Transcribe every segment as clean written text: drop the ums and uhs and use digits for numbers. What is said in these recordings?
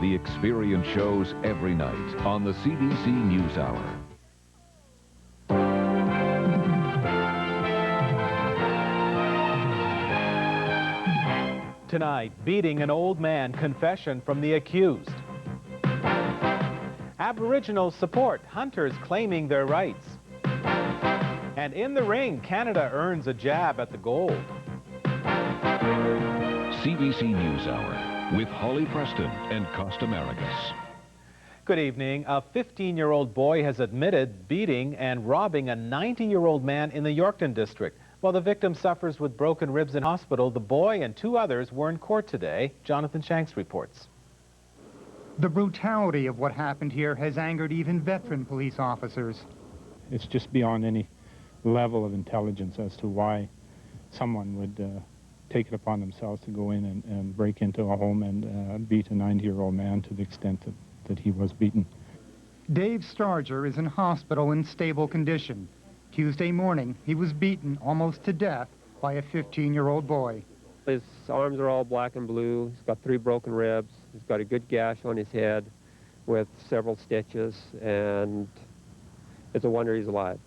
The experience shows every night on the CBC NewsHour. Tonight, beating an old man, confession from the accused. Aboriginal support, hunters claiming their rights. And in the ring, Canada earns a jab at the gold. CBC NewsHour with Holly Preston and Costa Marigas. Good evening. A 15-year-old boy has admitted beating and robbing a 90-year-old man in the Yorkton district. While the victim suffers with broken ribs in hospital, the boy and two others were in court today. Jonathan Shanks reports. The brutality of what happened here has angered even veteran police officers. It's just beyond any level of intelligence as to why someone would take it upon themselves to go in and break into a home and beat a 90-year-old man to the extent that he was beaten. Dave Starger is in hospital in stable condition. Tuesday morning, he was beaten almost to death by a 15-year-old boy. His arms are all black and blue. He's got 3 broken ribs. He's got a good gash on his head with several stitches, and it's a wonder he's alive.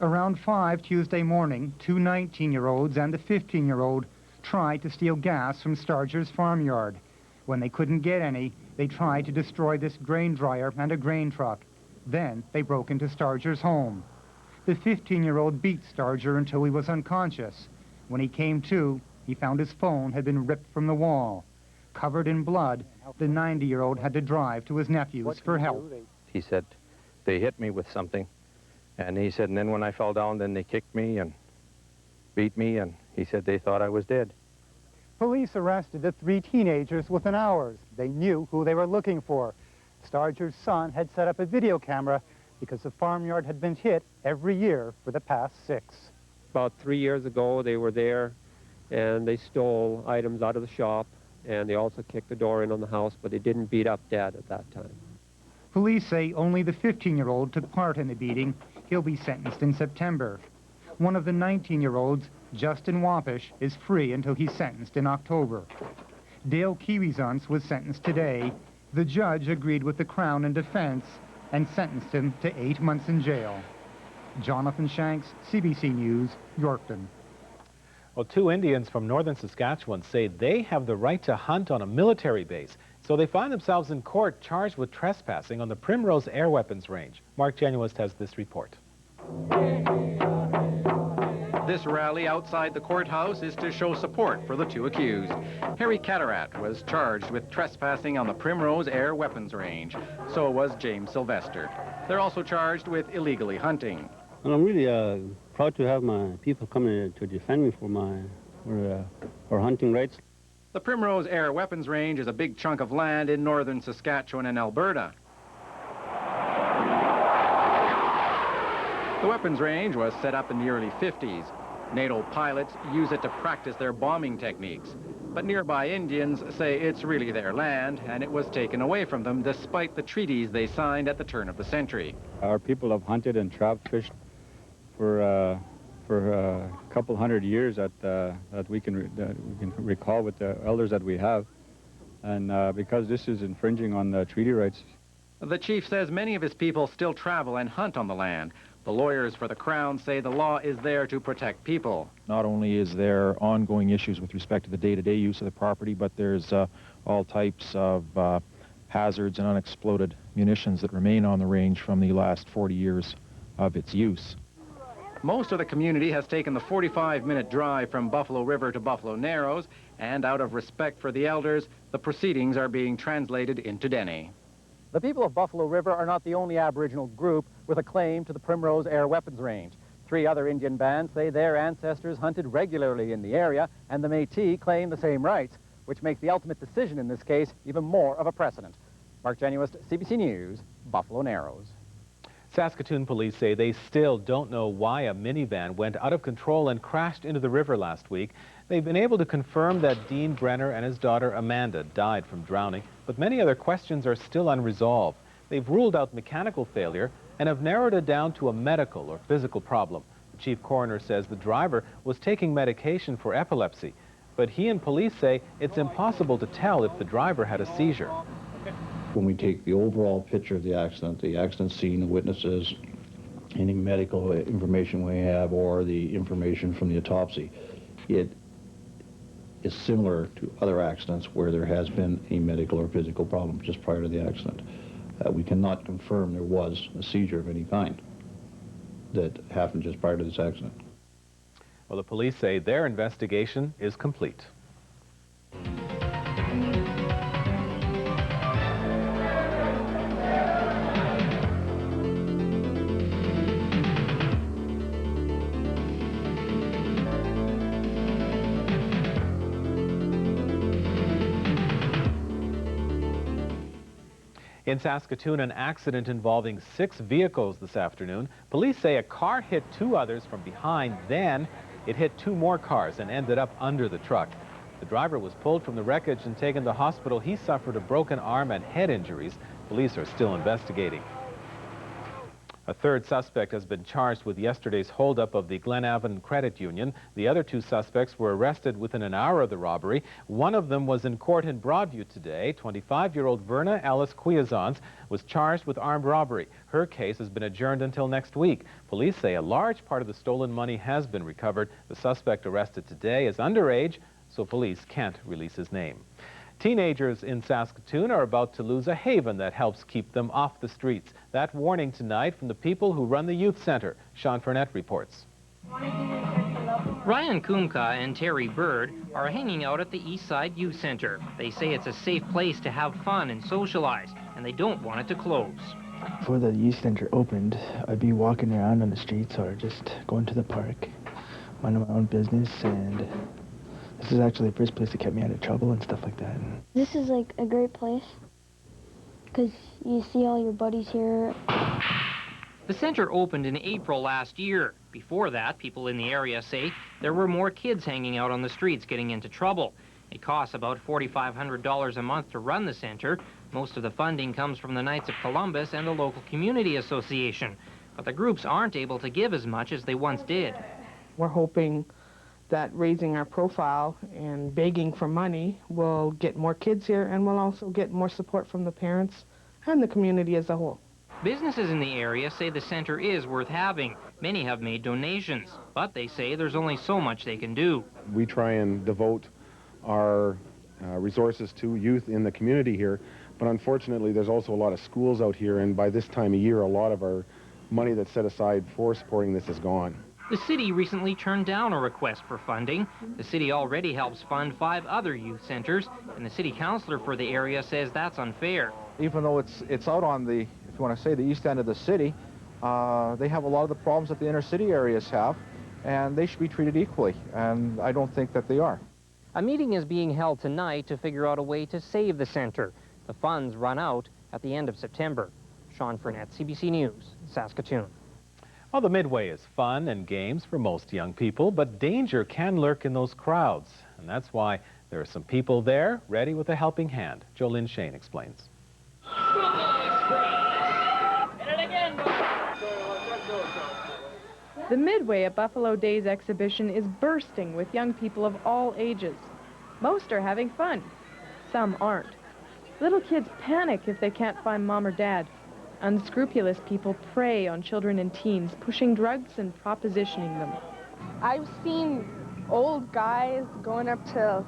Around 5 Tuesday morning, 2 19-year-olds and a 15-year-old tried to steal gas from Starger's farmyard. When they couldn't get any, they tried to destroy this grain dryer and a grain truck. Then they broke into Starger's home. The 15-year-old beat Starger until he was unconscious. When he came to, he found his phone had been ripped from the wall. Covered in blood, the 90-year-old had to drive to his nephew's for help. He said, they hit me with something. And he said, and then when I fell down, then they kicked me and beat me, and he said they thought I was dead. Police arrested the 3 teenagers within hours. They knew who they were looking for. Starger's son had set up a video camera because the farmyard had been hit every year for the past 6. About 3 years ago, they were there, and they stole items out of the shop, and they also kicked the door in on the house, but they didn't beat up Dad at that time. Police say only the 15-year-old took part in the beating. He'll be sentenced in September. One of the 19-year-olds, Justin Wapish, is free until he's sentenced in October. Dale Kiwizunce was sentenced today. The judge agreed with the Crown and defense and sentenced him to 8 months in jail. Jonathan Shanks, CBC News, Yorkton. Well, 2 Indians from northern Saskatchewan say they have the right to hunt on a military base, so they find themselves in court charged with trespassing on the Primrose Air Weapons Range. Mark Genuist has this report. This rally outside the courthouse is to show support for the 2 accused. Harry Cataract was charged with trespassing on the Primrose Air Weapons Range. So was James Sylvester. They're also charged with illegally hunting. Well, I'm really proud to have my people coming to defend me for hunting rights. The Primrose Air Weapons Range is a big chunk of land in northern Saskatchewan and Alberta. The weapons range was set up in the early 50s. NATO pilots use it to practice their bombing techniques. But nearby Indians say it's really their land, and it was taken away from them despite the treaties they signed at the turn of the century. Our people have hunted and trap fished for a couple hundred years that we can recall with the elders that we have. And because this is infringing on the treaty rights. The chief says many of his people still travel and hunt on the land. The lawyers for the Crown say the law is there to protect people. Not only is there ongoing issues with respect to the day-to-day use of the property, but there's all types of hazards and unexploded munitions that remain on the range from the last 40 years of its use. Most of the community has taken the 45-minute drive from Buffalo River to Buffalo Narrows, and out of respect for the elders, the proceedings are being translated into Dene. The people of Buffalo River are not the only Aboriginal group with a claim to the Primrose Air Weapons Range. 3 other Indian bands say their ancestors hunted regularly in the area, and the Métis claim the same rights, which makes the ultimate decision in this case even more of a precedent. Mark Genuist, CBC News, Buffalo Narrows. Saskatoon police say they still don't know why a minivan went out of control and crashed into the river last week. They've been able to confirm that Dean Brenner and his daughter Amanda died from drowning, but many other questions are still unresolved. They've ruled out mechanical failure and have narrowed it down to a medical or physical problem. The chief coroner says the driver was taking medication for epilepsy, but he and police say it's impossible to tell if the driver had a seizure. When we take the overall picture of the accident scene, the witnesses, any medical information we have, or the information from the autopsy, it is similar to other accidents where there has been a medical or physical problem just prior to the accident. We cannot confirm there was a seizure of any kind that happened just prior to this accident. Well, the police say their investigation is complete. In Saskatoon, an accident involving 6 vehicles this afternoon. Police say a car hit 2 others from behind, then it hit 2 more cars and ended up under the truck. The driver was pulled from the wreckage and taken to hospital. He suffered a broken arm and head injuries. Police are still investigating. A 3rd suspect has been charged with yesterday's holdup of the Glenavon Credit Union. The other 2 suspects were arrested within an hour of the robbery. One of them was in court in Broadview today. 25-year-old Verna Ellis Quiazons was charged with armed robbery. Her case has been adjourned until next week. Police say a large part of the stolen money has been recovered. The suspect arrested today is underage, so police can't release his name. Teenagers in Saskatoon are about to lose a haven that helps keep them off the streets. That warning tonight from the people who run the youth center. Sean Furnett reports. Ryan Kumka and Terry Bird are hanging out at the Eastside Youth Center. They say it's a safe place to have fun and socialize, and they don't want it to close. Before the youth center opened, I'd be walking around on the streets or just going to the park, minding my own business, and this is actually the first place that kept me out of trouble and stuff like that. This is like a great place because you see all your buddies here. The center opened in April last year. Before that, people in the area say there were more kids hanging out on the streets getting into trouble. It costs about $4,500 a month to run the center. Most of the funding comes from the Knights of Columbus and the local community association. But the groups aren't able to give as much as they once did. We're hoping that raising our profile and begging for money will get more kids here, and will also get more support from the parents and the community as a whole. Businesses in the area say the center is worth having. Many have made donations, but they say there's only so much they can do. We try and devote our resources to youth in the community here, but unfortunately there's also a lot of schools out here, and by this time of year a lot of our money that's set aside for supporting this is gone. The city recently turned down a request for funding. The city already helps fund 5 other youth centers, and the city councillor for the area says that's unfair. Even though it's out on the, if you want to say, the east end of the city, they have a lot of the problems that the inner city areas have, and they should be treated equally, and I don't think that they are. A meeting is being held tonight to figure out a way to save the center. The funds run out at the end of September. Sean Furnett, CBC News, Saskatoon. Well, the Midway is fun and games for most young people, but danger can lurk in those crowds. And that's why there are some people there ready with a helping hand. Jolynn Shane explains. The Midway at Buffalo Days exhibition is bursting with young people of all ages. Most are having fun. Some aren't. Little kids panic if they can't find mom or dad. Unscrupulous people prey on children and teens, pushing drugs and propositioning them. I've seen old guys going up to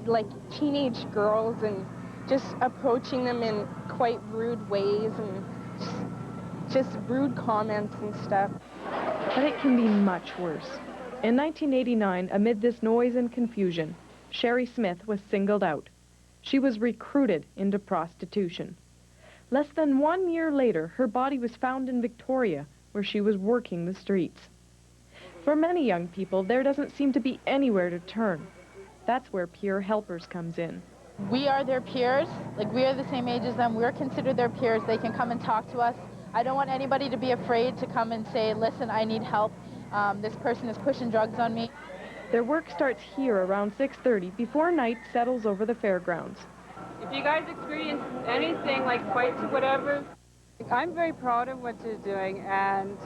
like teenage girls and just approaching them in quite rude ways and just rude comments and stuff. But it can be much worse. In 1989, amid this noise and confusion, Sherry Smith was singled out. She was recruited into prostitution. Less than 1 year later, her body was found in Victoria, where she was working the streets. For many young people, there doesn't seem to be anywhere to turn. That's where Peer Helpers comes in. We are their peers. Like, we are the same age as them. We're considered their peers. They can come and talk to us. I don't want anybody to be afraid to come and say, listen, I need help. This person is pushing drugs on me. Their work starts here around 6:30 before night settles over the fairgrounds. If you guys experience anything like fights or whatever, I'm very proud of what they're doing, and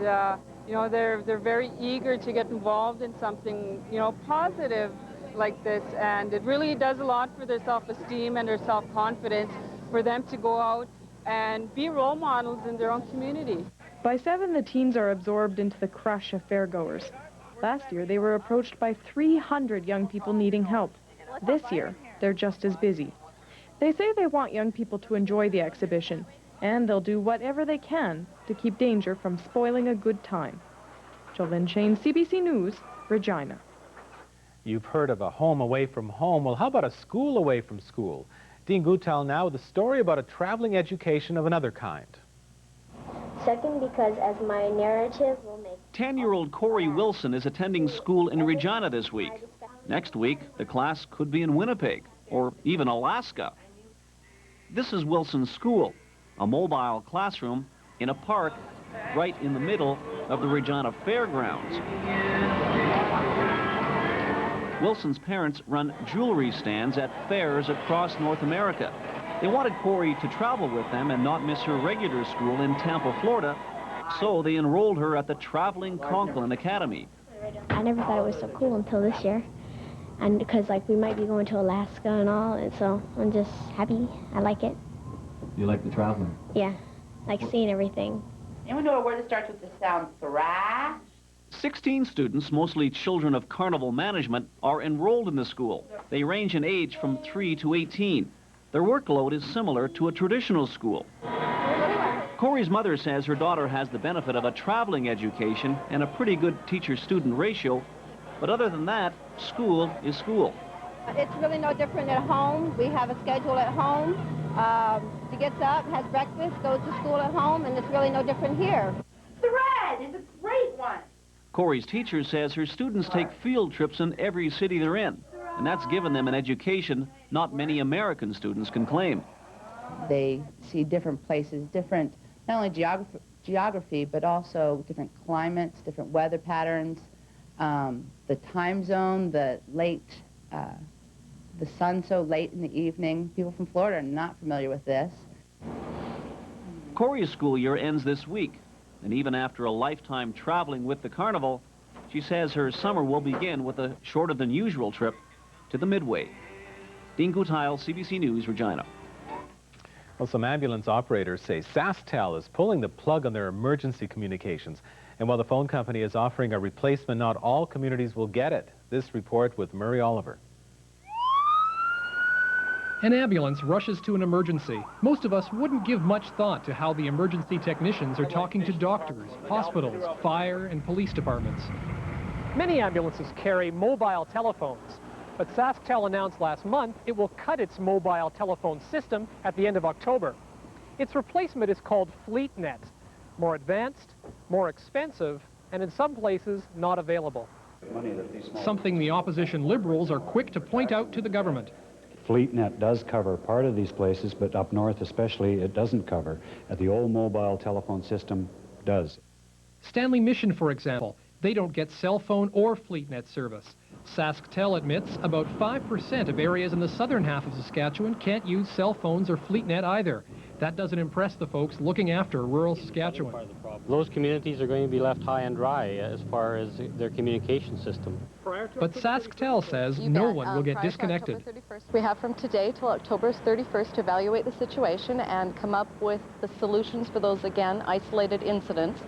you know, they're very eager to get involved in something, you know, positive like this, and it really does a lot for their self-esteem and their self-confidence. for them to go out and be role models in their own community. By 7, the teens are absorbed into the crush of fairgoers. Last year, they were approached by 300 young people needing help. This year, they're just as busy. They say they want young people to enjoy the exhibition, and they'll do whatever they can to keep danger from spoiling a good time. Jolyn Shane, CBC News, Regina. You've heard of a home away from home. Well, how about a school away from school? Dean Goutal now with a story about a traveling education of another kind. Second, because as my narrative will make... 10-year-old Corey Wilson is attending school in Regina this week. Next week, the class could be in Winnipeg or even Alaska. This is Wilson's school, a mobile classroom in a park right in the middle of the Regina Fairgrounds. Wilson's parents run jewelry stands at fairs across North America. They wanted Corey to travel with them and not miss her regular school in Tampa, Florida, so they enrolled her at the Traveling Conklin Academy. I never thought it was so cool until this year. And because, like, we might be going to Alaska and all, and so I'm just happy. I like it. You like the traveling? Yeah, like seeing everything. Anyone know a word that starts with the sound thrash? 16 students, mostly children of carnival management, are enrolled in the school. They range in age from 3 to 18. Their workload is similar to a traditional school. Corey's mother says her daughter has the benefit of a traveling education and a pretty good teacher-student ratio, but other than that, school is school. It's really no different at home. We have a schedule at home. She gets up, has breakfast, goes to school at home, and it's really no different here. Thread is a great one. Corey's teacher says her students take field trips in every city they're in, and that's given them an education not many American students can claim. They see different places, different, not only geography, but also different climates, different weather patterns, the time zone, the sun so late in the evening. People from Florida are not familiar with this. Corey's school year ends this week, and even after a lifetime traveling with the carnival, she says her summer will begin with a shorter-than-usual trip to the Midway. Dean Goutal, CBC News, Regina. Well, some ambulance operators say Sasktel is pulling the plug on their emergency communications. And while the phone company is offering a replacement, not all communities will get it. This report with Murray Oliver. An ambulance rushes to an emergency. Most of us wouldn't give much thought to how the emergency technicians are talking to doctors, hospitals, fire, and police departments. Many ambulances carry mobile telephones, but Sasktel announced last month it will cut its mobile telephone system at the end of October. Its replacement is called FleetNet, more advanced, more expensive, and in some places not available. Something the opposition Liberals are quick to point out to the government. FleetNet does cover part of these places, but up north especially, it doesn't cover. The old mobile telephone system does. Stanley Mission, for example, they don't get cell phone or FleetNet service. Sasktel admits about 5% of areas in the southern half of Saskatchewan can't use cell phones or FleetNet either. That doesn't impress the folks looking after rural Saskatchewan. Those communities are going to be left high and dry as far as their communication system. But Sasktel says no one will get disconnected. We have from today till October 31st to evaluate the situation and come up with the solutions for those, again, isolated incidents.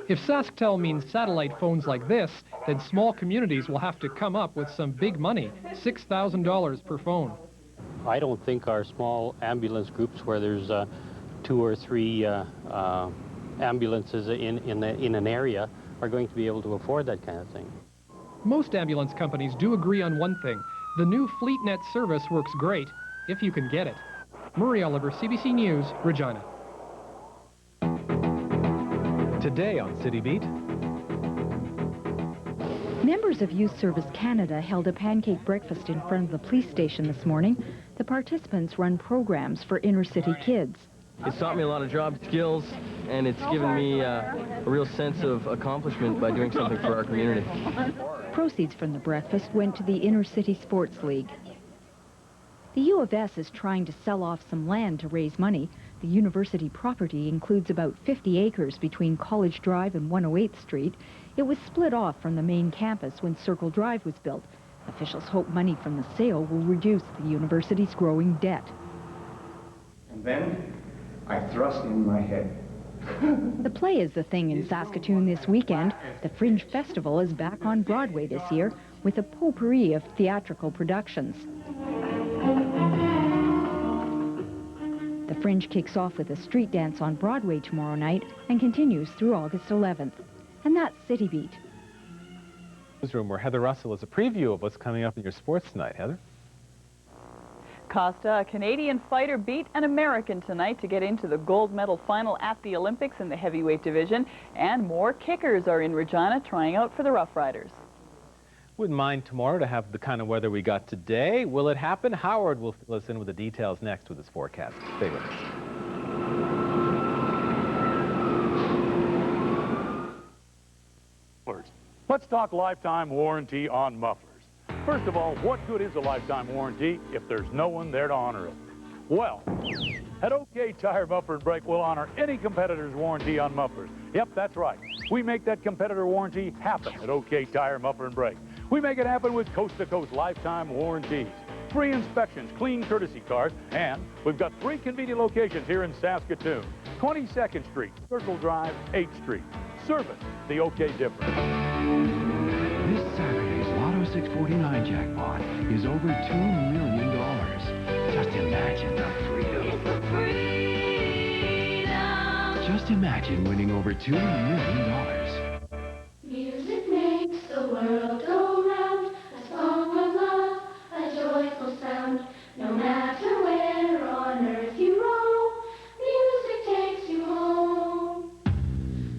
If Sasktel means satellite phones like this, then small communities will have to come up with some big money, $6,000 per phone. I don't think our small ambulance groups where there's 2 or 3 ambulances in an area are going to be able to afford that kind of thing. Most ambulance companies do agree on one thing. The new FleetNet service works great if you can get it. Murray Oliver, CBC News, Regina. Today on City Beat. Members of Youth Service Canada held a pancake breakfast in front of the police station this morning. The participants run programs for inner-city kids. It's taught me a lot of job skills, and it's given me a real sense of accomplishment by doing something for our community. Proceeds from the breakfast went to the Inner-City Sports League. The U of S is trying to sell off some land to raise money. The university property includes about 50 acres between College Drive and 108th Street. It was split off from the main campus when Circle Drive was built. Officials hope money from the sale will reduce the university's growing debt. Then I thrust in my head. The play is the thing in Saskatoon this weekend. The Fringe Festival is back on Broadway this year with a potpourri of theatrical productions. The Fringe kicks off with a street dance on Broadway tomorrow night and continues through August 11th. And that's City Beat. Newsroom where Heather Russell is a preview of what's coming up in your sports tonight. Heather? Costa, a Canadian fighter, beat an American tonight to get into the gold medal final at the Olympics in the heavyweight division. And more kickers are in Regina trying out for the Rough Riders. Wouldn't mind tomorrow to have the kind of weather we got today. Will it happen? Howard will fill us in with the details next with his forecast. Stay with us. Let's talk lifetime warranty on mufflers. First of all, what good is a lifetime warranty if there's no one there to honor it? Well, at OK Tire Muffler and Brake, we'll honor any competitor's warranty on mufflers. Yep, that's right. We make that competitor warranty happen at OK Tire Muffler and Brake. We make it happen with coast-to-coast lifetime warranties, free inspections, clean courtesy cars, and we've got 3 convenient locations here in Saskatoon. 22nd Street, Circle Drive, 8th Street. Service the OK difference. This Saturday's Lotto 649 jackpot is over $2 million. Just imagine the freedom. It's the freedom. Just imagine winning over $2 million. Music makes the world go round, a song of love, a joyful sound. No matter where on earth you roam, music takes you home.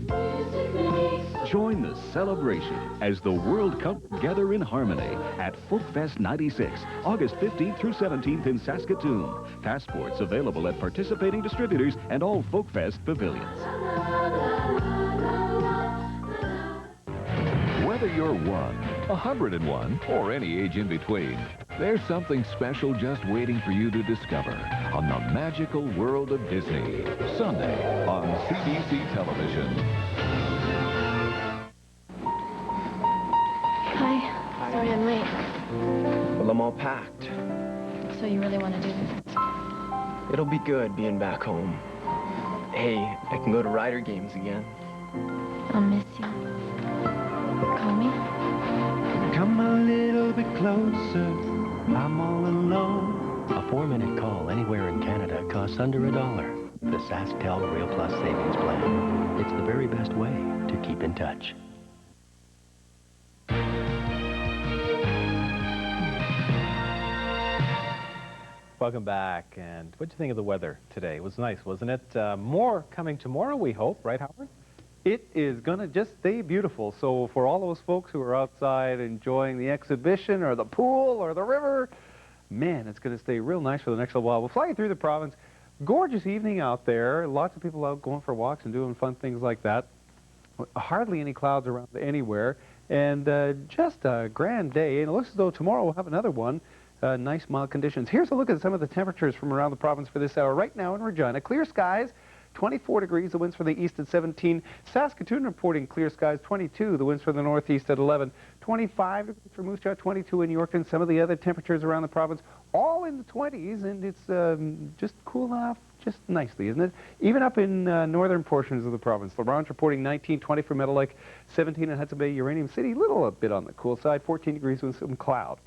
Music makes Join the celebration as the World Cup gather in harmony at Folkfest 96, August 15th through 17th in Saskatoon. Passports available at participating distributors and all Folkfest pavilions. Whether you're 1, 101, or any age in between, there's something special just waiting for you to discover on the magical world of Disney. Sunday on CBC Television. Hi. Sorry I'm late. Well, I'm all packed. So you really want to do this? It'll be good being back home. Hey, I can go to Rider games again. I'll miss you. Call me? Come a little bit closer, I'm all alone. A 4-minute call anywhere in Canada costs under $1. The Sasktel Real Plus Savings Plan. It's the very best way to keep in touch. Welcome back. And what do you think of the weather today? It was nice, wasn't it? More coming tomorrow, we hope. Right, Howard? It is going to just stay beautiful. So for all those folks who are outside enjoying the exhibition or the pool or the river, man, it's going to stay real nice for the next little while. We'll fly you through the province. Gorgeous evening out there. Lots of people out going for walks and doing fun things like that. Hardly any clouds around anywhere. And just a grand day. And it looks as though tomorrow we'll have another one. Nice mild conditions. Here's a look at some of the temperatures from around the province for this hour. Right now in Regina, clear skies, 24 degrees, the winds from the east at 17. Saskatoon reporting clear skies, 22, the winds from the northeast at 11. 25 degrees for Moose Jaw, 22 in Yorkton. Some of the other temperatures around the province, all in the 20s, and it's just cool off just nicely, isn't it? Even up in northern portions of the province. LaBranche reporting 19, 20 for Meadow Lake, 17 in Hudson Bay, Uranium City, a bit on the cool side, 14 degrees with some cloud.